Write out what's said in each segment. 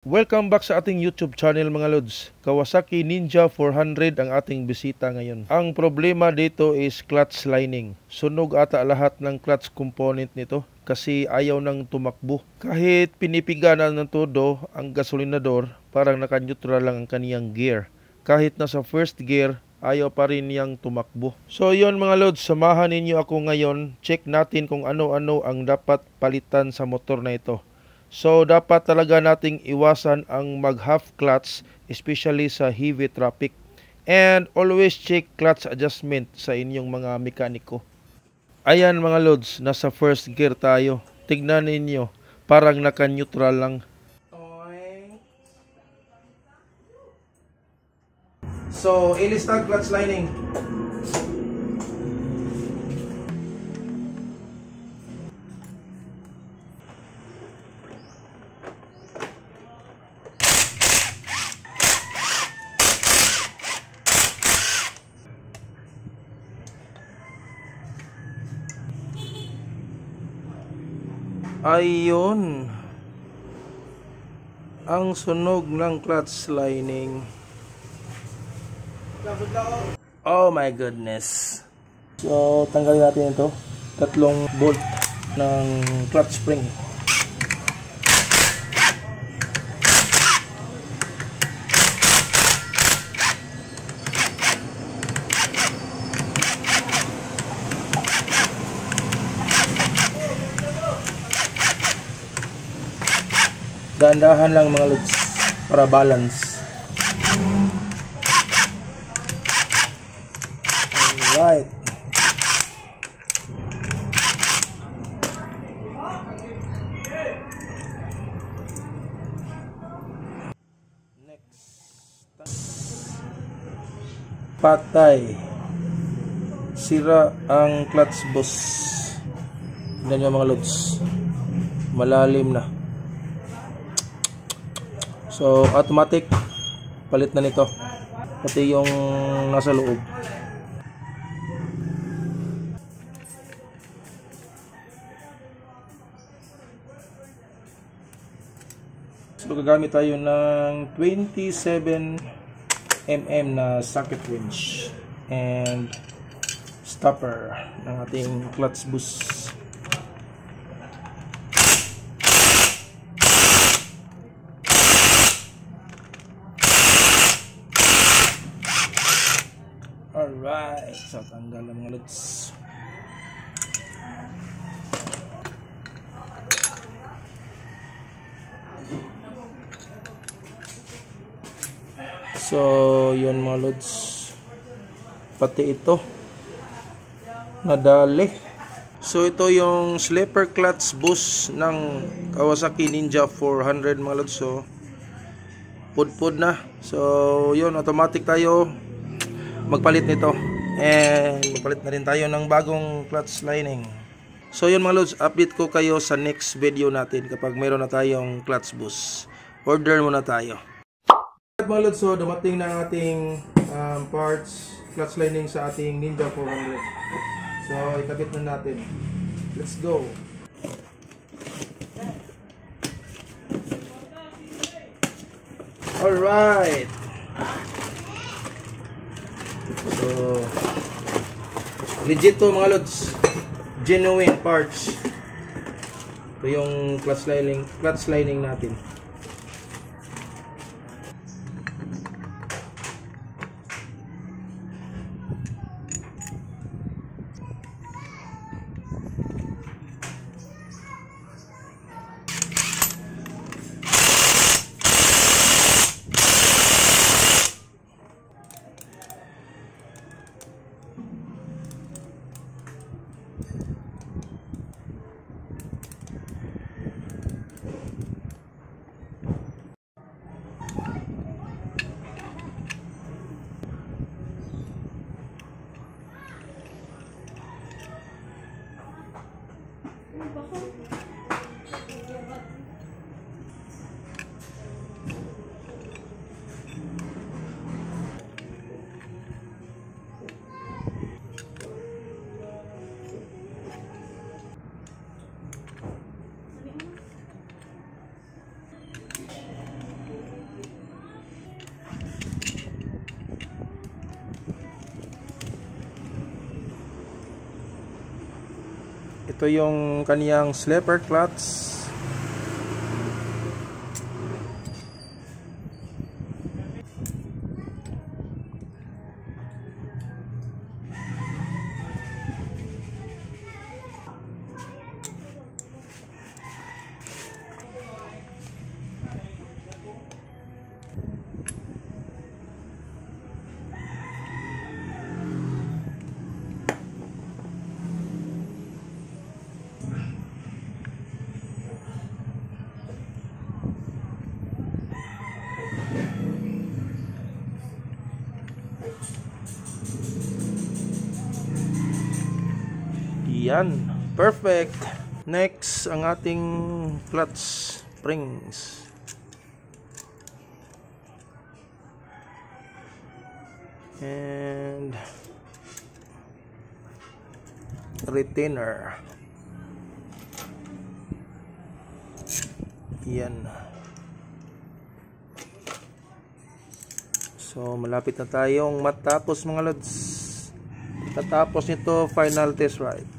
Welcome back sa ating YouTube channel mga Lods. Kawasaki Ninja 400 ang ating bisita ngayon. Ang problema dito is clutch lining. Sunog ata lahat ng clutch component nito kasi ayaw nang tumakbo. Kahit pinipiganan ng todo ang gasolinador, parang naka-neutral lang ang kaniyang gear. Kahit nasa first gear, ayaw pa rin niyang tumakbo. So yon mga Lods, samahan ninyo ako ngayon. Check natin kung ano-ano ang dapat palitan sa motor na ito. So, dapat talaga nating iwasan ang mag-half clutch, especially sa heavy traffic. And always check clutch adjustment sa inyong mga mekaniko. Ayan mga Lods, nasa first gear tayo. Tignan ninyo, parang naka-neutral lang. So, ilista clutch lining. Ayun, ang sunog ng clutch lining. Oh my goodness. So tanggalin natin ito, tatlong bolt ng clutch spring. Dahan-dahan lang mga Lods para balance. Alright. Next. Patay. Sira ang clutch boss. Tignan nyo mga Lods. Malalim na. So, automatic, palit na nito. Pati yung nasa loob. So, gagamit tayo ng 27 mm na socket wrench and stopper ng ating clutch boost. Alright, so tanggal ang mga Lods. So, yun mga Lods. Pati ito nadali. So, ito yung slipper clutch boost ng Kawasaki Ninja 400 mga Lods. So, pud-pud na. So, yun, automatic tayo magpalit nito, and magpalit na rin tayo ng bagong clutch lining. So yun mga Lods, update ko kayo sa next video natin kapag mayroon na tayong clutch boost. Order muna tayo. Mga Lods, so dumating na ang ating parts, clutch lining sa ating Ninja 400. So ikabit na natin. Let's go. Alright. So, legit to mga Lods, genuine parts. Ito yung clutch lining natin. Ito yung kaniyang slipper clutch. Yan, perfect. Next, ang ating clutch springs. And retainer. Yan. So, malapit na tayong matapos mga lods. Katapos nito, final test ride.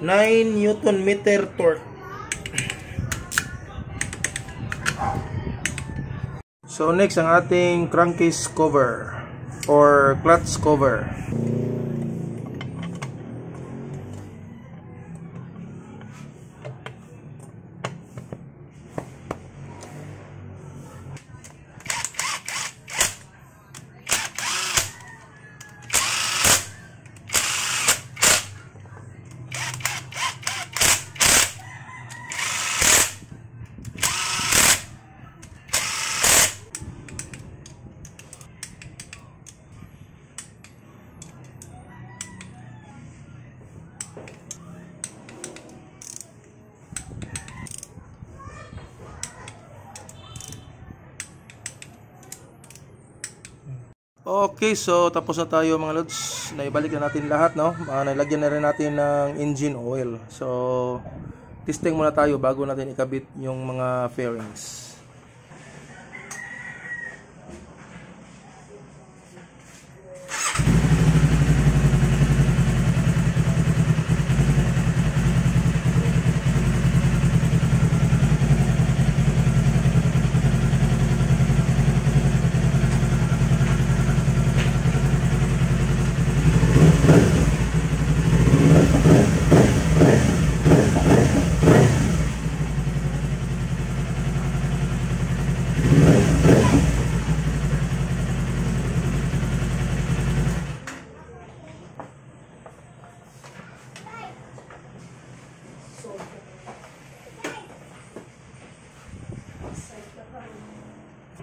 Nine Newton meter torque. So next, ang ating crankcase cover or clutch cover. Okay, so tapos na tayo mga lods. Naibalik na natin lahat, no? Nailagyan na rin natin ng engine oil. So, testing muna tayo bago natin ikabit yung mga fairings.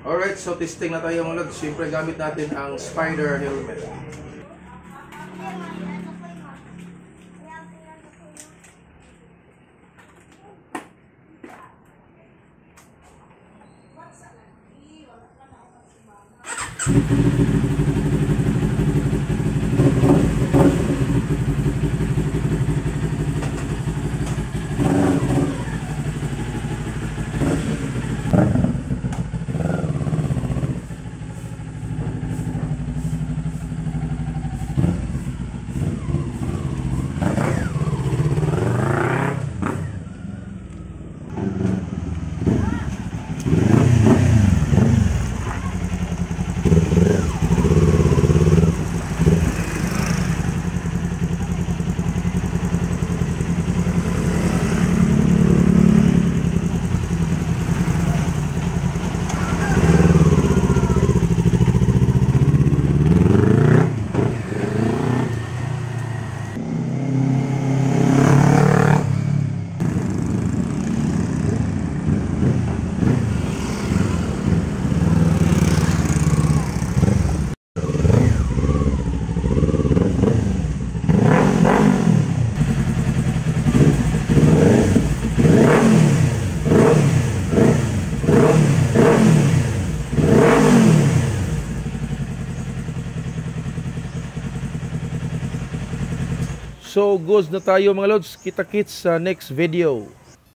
Alright, so testing na tayo mga lods. Siyempre gamit natin ang Spider helmet. So goods na tayo mga lods, kita-kits sa next video.